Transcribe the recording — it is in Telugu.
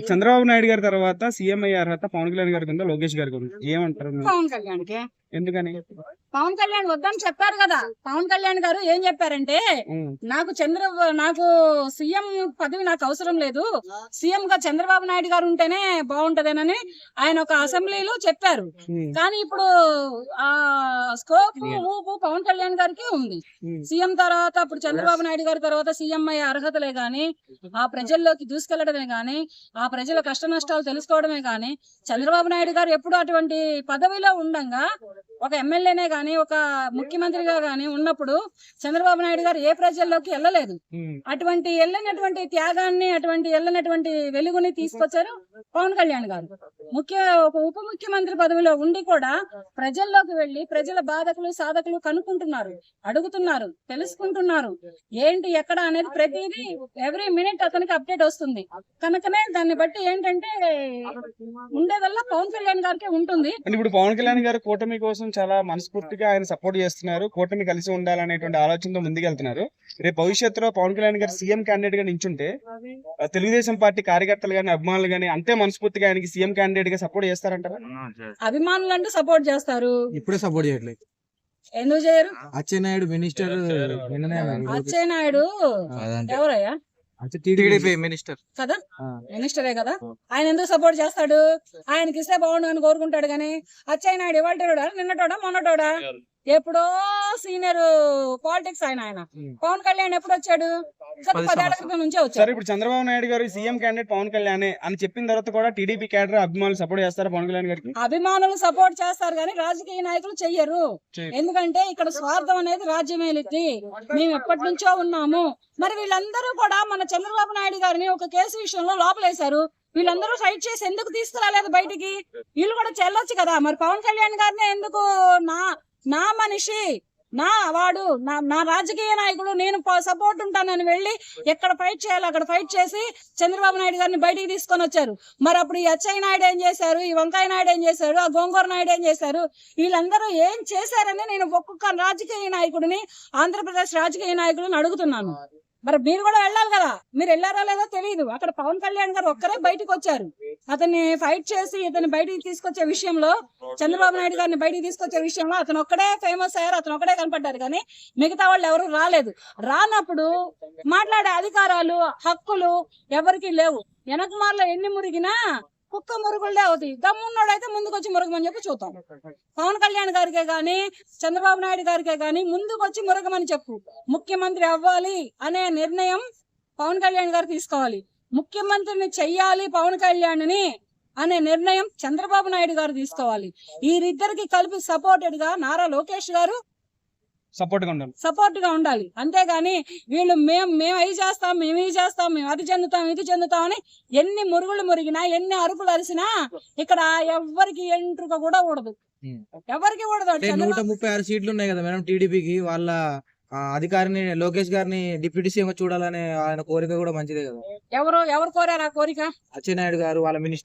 చంద్రబాబు నాయుడు గారి తర్వాత సీఎం అయ్యే అర్హత పవన్ కళ్యాణ్ గారికి ఉందా, లోకేష్ గారికి ఉందా? ఏమంటారు మీరు? పవన్ కళ్యాణ్కి ఎందుకని? పవన్ కళ్యాణ్ వద్దని చెప్పారు కదా. పవన్ కళ్యాణ్ గారు ఏం చెప్పారంటే, ఉమ్, నాకు సీఎం పదవి నాకు అవసరం లేదు, సీఎం గా చంద్రబాబు నాయుడు గారు ఉంటేనే బాగుంటదేనని ఆయన ఒక అసెంబ్లీలో చెప్పారు. ఉమ్, కానీ ఇప్పుడు ఆ స్కోప్ ఊపు పవన్ కళ్యాణ్ గారికి ఉంది. ఉమ్, సీఎం తర్వాత ఇప్పుడు చంద్రబాబు నాయుడు గారి తర్వాత సీఎం అయ్యే అర్హతలే గాని, ఆ ప్రజల్లోకి దూసుకెళ్లడమే గాని, ఆ ప్రజల కష్ట నష్టాలు తెలుసుకోవడమే గాని, చంద్రబాబు నాయుడు గారు ఎప్పుడు అటువంటి పదవిలో ఉండంగా ఒక ఎమ్మెల్యేనే గాని ఒక ముఖ్యమంత్రిగా గాని ఉన్నప్పుడు చంద్రబాబు నాయుడు గారు ఏ ప్రజల్లోకి వెళ్ళలేదు. ఉమ్, అటువంటి వెళ్ళినటువంటి త్యాగాన్ని, అటువంటి వెళ్ళినటువంటి వెలుగుని తీసుకొచ్చారు పవన్ కళ్యాణ్ గారు. ఒక ఉప ముఖ్యమంత్రి పదవిలో ఉండి కూడా ప్రజల్లోకి వెళ్లి ప్రజల బాధకులు సాధకులు కనుక్కుంటున్నారు, అడుగుతున్నారు, తెలుసుకుంటున్నారు. ఏంటి ఎక్కడ అనేది ప్రతిదీ ఎవ్రీ మినిట్ అతనికి అప్డేట్ వస్తుంది. కనుకనే దాన్ని బట్టి ఏంటంటే ఉండేదల్లా పవన్ కళ్యాణ్ గారికి ఉంటుంది. అంటే ఇప్పుడు పవన్ కళ్యాణ్ గారు కూటమి కోసం చాలా మనస్ఫూర్తిగా ఆయన సపోర్ట్ చేస్తున్నారు, కూటమి కలిసి ఉండాలనేటువంటి ఆలోచనతో ముందుకెళ్తున్నారు. రేపు భవిష్యత్తులో పవన్ కళ్యాణ్ గారు సీఎం క్యాండిడేట్ గా నించుంటే తెలుగుదేశం పార్టీ కార్యకర్తలు గానీ అభిమానులు గానీ అంతే మనస్ఫూర్తిగా ఆయనకి సీఎం క్యాండిడేట్ గా సపోర్ట్ చేస్తారంటారా? అభిమానులు అంటే సపోర్ట్ చేస్తారు. ఇప్పుడే సపోర్ట్ చేయట్లేదు. ఎందుకు చేయరు? అచ్చెన్నాయుడు మినిస్టర్ అచ్చెన్నాయుడు ఎవరయ్యా? టీడీపీ మినిస్టర్ కదా, మినిస్టరే కదా. ఆయన ఎందుకు సపోర్ట్ చేస్తాడు? ఆయనకి ఇస్తే బాగుండు అని కోరుకుంటాడు. కానీ అచ్చెన్నాయుడు ఇవాళ నిన్నటోడా మొన్నటోడా? ఎప్పుడో సీనియర్ పాలిటిక్స్ ఆయన. పవన్ కళ్యాణ్ ఎప్పుడు వచ్చాడు? గత 10 ఏళ్ల క్రితం నుంచే వచ్చాడు. సరే, ఇప్పుడు చంద్రబాబు నాయుడు గారు సీఎం క్యాండిడేట్ పవన్ కళ్యాణ్ అని చెప్పిన తర్వాత కూడా టీడీపీ క్యాడర్ అభిమానులు సపోర్ట్ చేస్తారా పవన్ కళ్యాణ్ గారికి? అభిమానులు సపోర్ట్ చేస్తారు కానీ రాజకీయ నాయకులు చెయ్యరు. ఎందుకంటే ఇక్కడ స్వార్థం అనేది రాజ్యం ఏలిద్ది. మేము ఎప్పటి నుంచో ఉన్నాము. మరి వీళ్ళందరూ కూడా మన చంద్రబాబు నాయుడు గారిని ఒక కేసు విషయంలో లోపలేశారు. వీళ్ళందరూ ఫైట్ చేసి ఎందుకు తీసుకురాలేదు బయటికి? వీళ్ళు కూడా చెల్లొచ్చు కదా. మరి పవన్ కళ్యాణ్ గారిని ఎందుకు నా మనిషి, నా వాడు, నా రాజకీయ నాయకుడు, నేను సపోర్ట్ ఉంటానని వెళ్ళి ఎక్కడ ఫైట్ చేయాలి అక్కడ ఫైట్ చేసి చంద్రబాబు నాయుడు గారిని బయటికి తీసుకొని వచ్చారు. మరి అప్పుడు ఈ అచ్చయ్య నాయుడు ఏం చేశారు? ఈ వంకాయ నాయుడు ఏం చేశారు? ఆ గోంగూర నాయుడు ఏం చేశారు? వీళ్ళందరూ ఏం చేశారని నేను ఒక్కొక్క రాజకీయ నాయకుడిని, ఆంధ్రప్రదేశ్ రాజకీయ నాయకుడిని అడుగుతున్నాను. మరి మీరు కూడా వెళ్ళాలి కదా. మీరు వెళ్ళారో లేదో తెలియదు. అక్కడ పవన్ కళ్యాణ్ గారు ఒక్కరే బయటకు వచ్చారు. అతన్ని ఫైట్ చేసి ఇతన్ని బయటికి తీసుకొచ్చే విషయంలో, చంద్రబాబు నాయుడు గారిని బయటికి తీసుకొచ్చే విషయంలో అతను ఒక్కడే ఫేమస్ అయ్యారు, అతను ఒక్కడే కనపడ్డారు. కానీ మిగతా వాళ్ళు ఎవరు రాలేదు. రానప్పుడు మాట్లాడే అధికారాలు, హక్కులు ఎవరికి లేవు. వెనకమార్లో ఎన్ని మురిగినా కుక్క మురుగులే అవుతాయి. దమ్మున్నోడైతే ముందుకు వచ్చి మురగమని చెప్పి చూద్దాం. పవన్ కళ్యాణ్ గారికే గాని, చంద్రబాబు నాయుడు గారికే గాని ముందుకు వచ్చి మురగమని చెప్పు. ముఖ్యమంత్రి అవ్వాలి అనే నిర్ణయం పవన్ కళ్యాణ్ గారు తీసుకోవాలి. ముఖ్యమంత్రిని చెయ్యాలి పవన్ కళ్యాణ్ ని అనే నిర్ణయం చంద్రబాబు నాయుడు గారు తీసుకోవాలి. వీరిద్దరికి కలిపి సపోర్టెడ్ గా నారా లోకేష్ గారు సపోర్ట్ గా ఉండాలి. అంతేగాని వీళ్ళు మేము అవి చేస్తాం, మేము ఇది చేస్తాం, మేము అది చెందుతాం, ఇది చెందుతాం అని ఎన్ని మురుగులు మురిగినా, ఎన్ని అరుపులు అరిసినా ఇక్కడ ఎవరికి ఎంట్రుక కూడా ఊడదు. ఎవరికి ఊడదు. 136 సీట్లు ఉన్నాయి కదా మేడం టీడీపీకి. వాళ్ళ అధికారిని లోకేష్ గారిని డిప్యూటీ సీఎం చూడాలనే ఆయన కోరిక కూడా మంచిదే కదా. ఎవరు కోరారు ఆ కోరిక? అచ్చెన్నాయుడు గారు వాళ్ళ మినిస్టర్